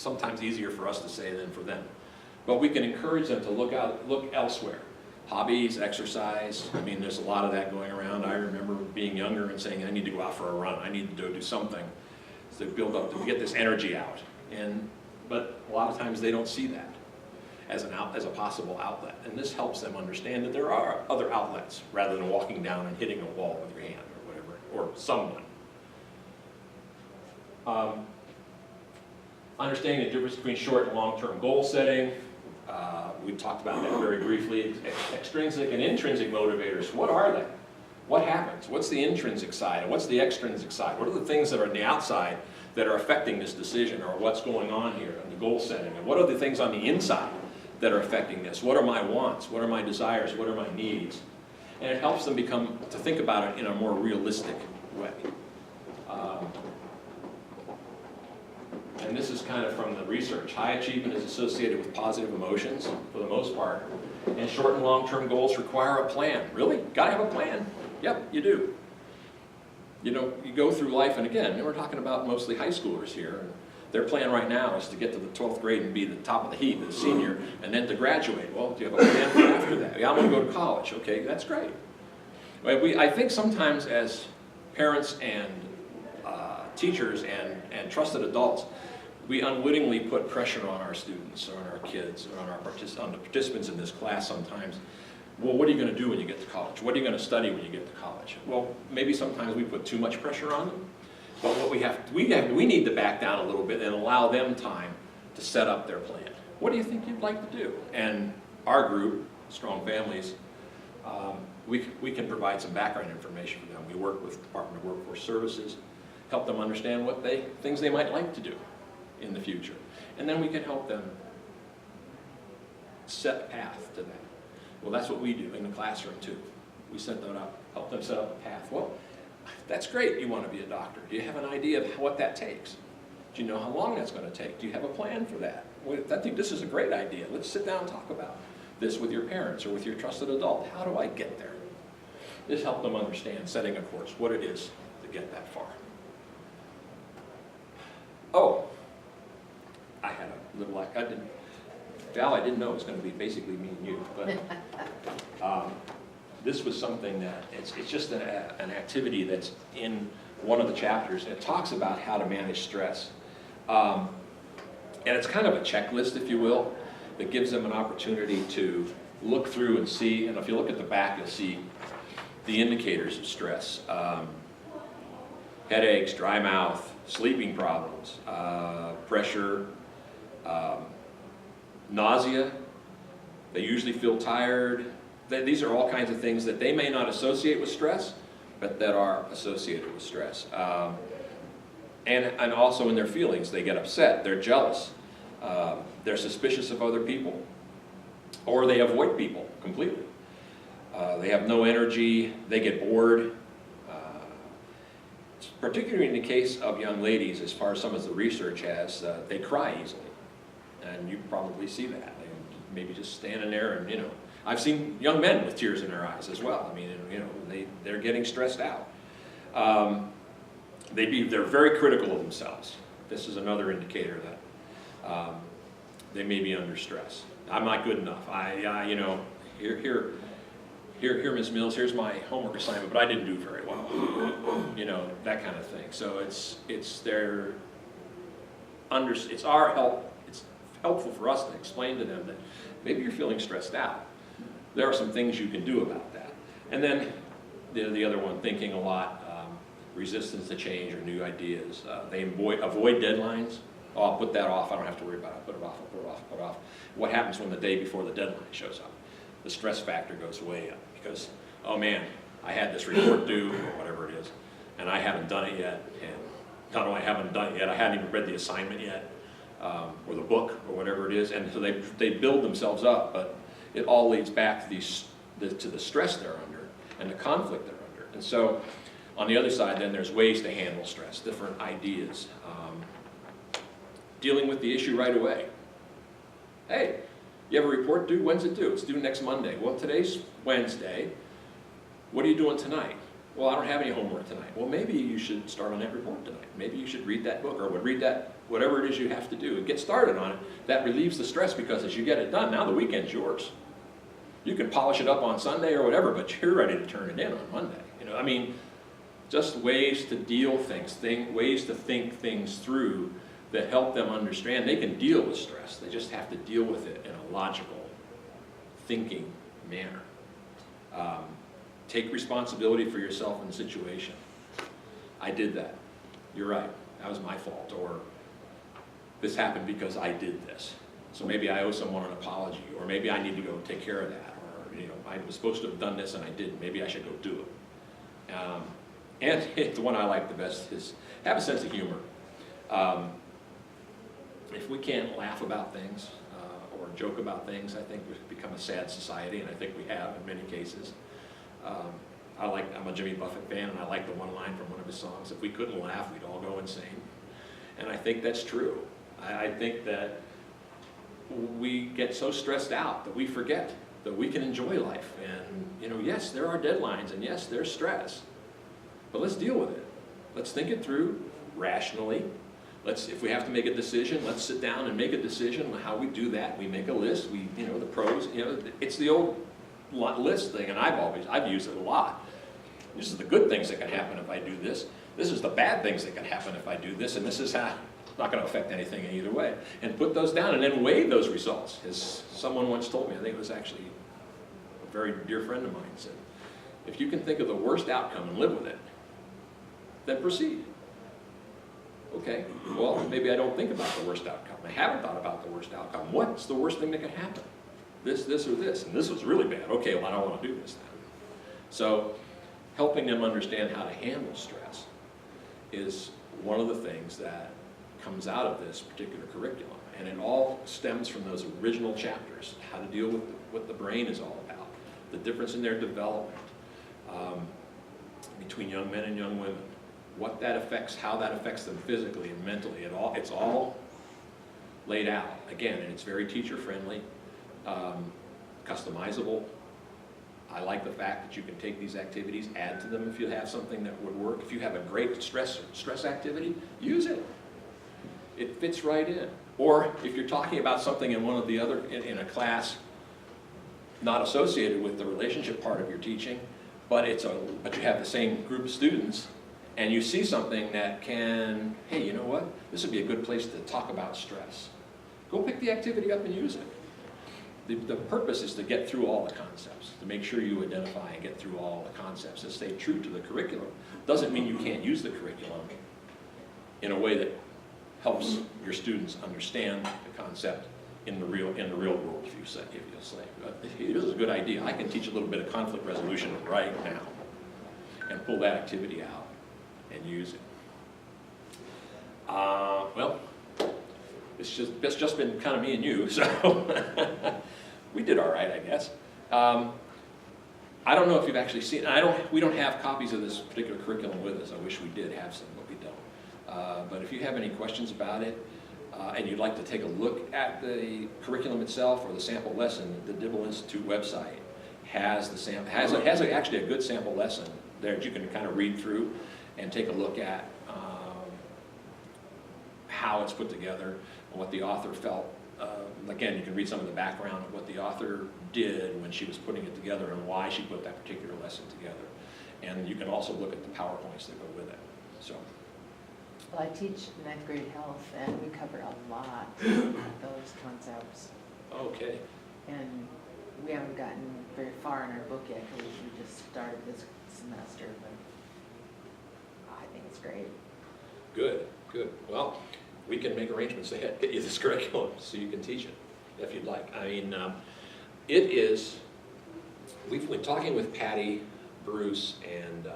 sometimes easier for us to say than for them. But we can encourage them to look elsewhere. Hobbies, exercise, I mean, there's a lot of that going around. I remember being younger and saying, I need to go out for a run, I need to do something to build up, to get this energy out. But a lot of times they don't see that as a possible outlet. And this helps them understand that there are other outlets, rather than walking down and hitting a wall with your hand or whatever, or someone. Understanding the difference between short and long-term goal setting. We talked about that very briefly. Extrinsic and intrinsic motivators, what are they? What happens? What's the intrinsic side and what's the extrinsic side? What are the things that are on the outside that are affecting this decision, or what's going on here in the goal setting? And what are the things on the inside that are affecting this? What are my wants? What are my desires? What are my needs? And it helps them to think about it in a more realistic way. And this is kind of from the research. High achievement is associated with positive emotions, for the most part. And short and long-term goals require a plan. Really? Gotta have a plan? Yep, you do. You know, you go through life, and again, we're talking about mostly high schoolers here. And their plan right now is to get to the 12th grade and be the top of the heap as a senior, and then to graduate. Well, do you have a plan for after that? Yeah, I'm gonna go to college. Okay, that's great. I think sometimes as parents and teachers and trusted adults, we unwittingly put pressure on our students, or on our kids, or on the participants in this class sometimes. Well, what are you going to do when you get to college? What are you going to study when you get to college? Well, maybe sometimes we put too much pressure on them. But what we need to back down a little bit and allow them time to set up their plan. What do you think you'd like to do? And our group, Strong Families, we can provide some background information for them. We work with the Department of Workforce Services, help them understand what things they might like to do in the future. And then we can help them set a path to that. Well, that's what we do in the classroom too. We set that up, help them set up a path. Well, that's great, you want to be a doctor. Do you have an idea of what that takes? Do you know how long that's going to take? Do you have a plan for that? Well, I think this is a great idea. Let's sit down and talk about this with your parents or with your trusted adult. How do I get there? This helped them understand, setting a course, what it is to get that far. Oh, I had a little, Val, I didn't know it was going to be basically me and you, but this was something that, it's just an activity that's in one of the chapters, and it talks about how to manage stress. And it's kind of a checklist, if you will, that gives them an opportunity to look through and see, and if you look at the back, you'll see the indicators of stress. Headaches, dry mouth, sleeping problems, pressure, nausea. They usually feel tired. These are all kinds of things that they may not associate with stress, but that are associated with stress. And also in their feelings, they get upset, they're jealous, they're suspicious of other people, or they avoid people completely. They have no energy, they get bored. Particularly in the case of young ladies, as far as some of the research has, they cry easily. And you probably see that. They maybe just standing there and, I've seen young men with tears in their eyes as well. I mean, they're getting stressed out. They're very critical of themselves. This is another indicator that they may be under stress. I'm not good enough. Here, Ms. Mills, here's my homework assignment, but I didn't do very well. That kind of thing. So it's helpful for us to explain to them that maybe you're feeling stressed out. There are some things you can do about that. And then the other one, thinking a lot, resistance to change or new ideas. They avoid deadlines. Oh, I'll put that off. I don't have to worry about it. I'll put it off. I'll put it off. I'll put it off. What happens when the day before the deadline shows up? The stress factor goes way up because, oh man, I had this report due or whatever it is, and I haven't done it yet. And not only I haven't done it yet, I hadn't even read the assignment yet, or the book or whatever it is. And so they build themselves up, but it all leads back to the stress they're under and the conflict they're under. And so on the other side, then there's ways to handle stress, different ideas. Dealing with the issue right away. Hey, you have a report due? When's it due? It's due next Monday. Well, today's Wednesday. What are you doing tonight? Well, I don't have any homework tonight. Well, maybe you should start on that report tonight. Maybe you should read that book or read that whatever it is you have to do, and get started on it. That relieves the stress, because as you get it done, now the weekend's yours. You can polish it up on Sunday or whatever, but you're ready to turn it in on Monday. You know, I mean, just ways to deal ways to think things through that help them understand they can deal with stress. They just have to deal with it in a logical, thinking manner. Take responsibility for yourself in the situation. I did that. You're right. That was my fault. Or this happened because I did this. So maybe I owe someone an apology, or maybe I need to go take care of that, or I was supposed to have done this and I didn't. Maybe I should go do it. And the one I like the best is have a sense of humor. If we can't laugh about things or joke about things, I think we've become a sad society, and I think we have in many cases. I'm a Jimmy Buffett fan, and I like the one line from one of his songs: if we couldn't laugh, we'd all go insane. And I think that's true. I think that we get so stressed out that we forget that we can enjoy life. And yes, there are deadlines, and yes, there's stress. But let's deal with it. Let's think it through rationally. If we have to make a decision, let's sit down and make a decision on how we do that. We make a list. The pros. It's the old list thing, and I've used it a lot. This is the good things that can happen if I do this. This is the bad things that can happen if I do this, and this is how it's not going to affect anything either way. And put those down, and then weigh those results. As someone once told me, I think it was actually a very dear friend of mine, said, if you can think of the worst outcome and live with it, then proceed. Okay, well, maybe I don't think about the worst outcome. I haven't thought about the worst outcome. What's the worst thing that could happen? This, or this, and this was really bad. Okay, well, I don't want to do this then. So, helping them understand how to handle stress is one of the things that comes out of this particular curriculum. And it all stems from those original chapters, how to deal with what the brain is all about, the difference in their development between young men and young women, what that affects, how that affects them physically and mentally. It's all laid out, again, and it's very teacher-friendly, customizable. I like the fact that you can take these activities, add to them if you have something that would work. If you have a great stress activity, use it. It fits right in. Or if you're talking about something in one of the other, in a class not associated with the relationship part of your teaching, but you have the same group of students, and you see something that can, hey, you know what? This would be a good place to talk about stress. Go pick the activity up and use it. The purpose is to get through all the concepts, to make sure you identify and get through all the concepts and stay true to the curriculum. Doesn't mean you can't use the curriculum in a way that helps your students understand the concept in the real world, if you'll say. This is a good idea. I can teach a little bit of conflict resolution right now and pull that activity out and use it. Well, it's just been kind of me and you, so we did all right, I guess. I don't know if you've actually seen it. We don't have copies of this particular curriculum with us. I wish we did have some, but we don't. But if you have any questions about it, and you'd like to take a look at the curriculum itself or the sample lesson, the Dibble Institute website has actually a good sample lesson there that you can kind of read through and take a look at how it's put together and what the author felt. Again, you can read some of the background of what the author did when she was putting it together and why she put that particular lesson together. And you can also look at the PowerPoints that go with it. So. Well, I teach 9th grade health, and we cover a lot of those concepts. Okay. And we haven't gotten very far in our book yet because we just started this semester, but I think it's great. Good, good. Well, we can make arrangements to get you this curriculum so you can teach it if you'd like. I mean, we've been talking with Patty, Bruce, and